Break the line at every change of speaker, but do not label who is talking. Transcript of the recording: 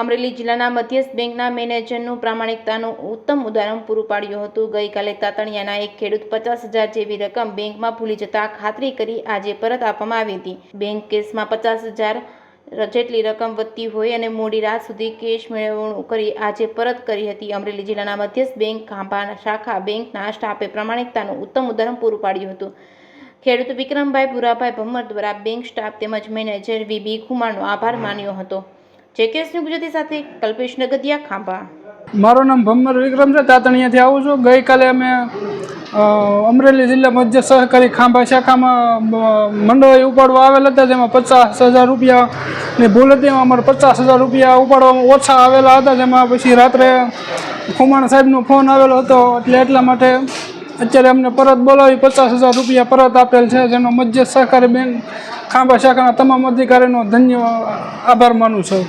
અમરેલી જિલ્લાના મધ્યસ્થ બેંકના મેનેજરનું પ્રામાણિકતાનું ઉત્તમ ઉદાહરણ પૂરું પાડ્યું હતું। ગઈકાલે તાતણિયાના એક ખેડૂત 50,000 જેવી રકમ બેંકમાં ભૂલી જતા ખાતરી કરી આજે પરત આપવામાં આવી હતી। બેંક કેસમાં 50,000 જેટલી રકમ વધતી હોય અને મોડી રાત સુધી કેશ મેળવણું કરી આજે પરત કરી હતી। અમરેલી જિલ્લાના મધ્યસ્થ બેંક ખાંભા શાખા બેંકના સ્ટાફે પ્રામાણિકતાનું ઉત્તમ ઉદાહરણ પૂરું પાડ્યું હતું। ખેડૂત વિક્રમભાઈ ભુરાભાઈ ભમ્મર દ્વારા બેંક સ્ટાફ તેમજ મેનેજર વીબી કુમારનો આભાર માન્યો હતો। જેકેએસ ન્યૂઝ ગુજરાતી સાથે કલ્પેશ નગદિયા ખાંભા।
મારું નામ ભમ્મર વિક્રમ છે, તાતણિયાથી આવું છું। ગઈકાલે અમે અમરેલી જિલ્લા મધ્ય સહકારી ખાંભા શાખામાં મંડળી ઉપાડવા આવેલ હતા, જેમાં 50,000 રૂપિયાની ભૂલ હતી। અમારે 50,000 રૂપિયા ઉપાડવામાં ઓછા આવેલા હતા, જેમાં પછી રાત્રે ખુમાણ સાહેબનો ફોન આવેલો હતો, એટલે એટલા માટે અત્યારે અમને પરત બોલાવી 50,000 રૂપિયા પરત આપેલ છે, જેનો મધ્ય સહકારી બેંક ખાંભા શાખાના તમામ અધિકારીનો આભાર માનું છું।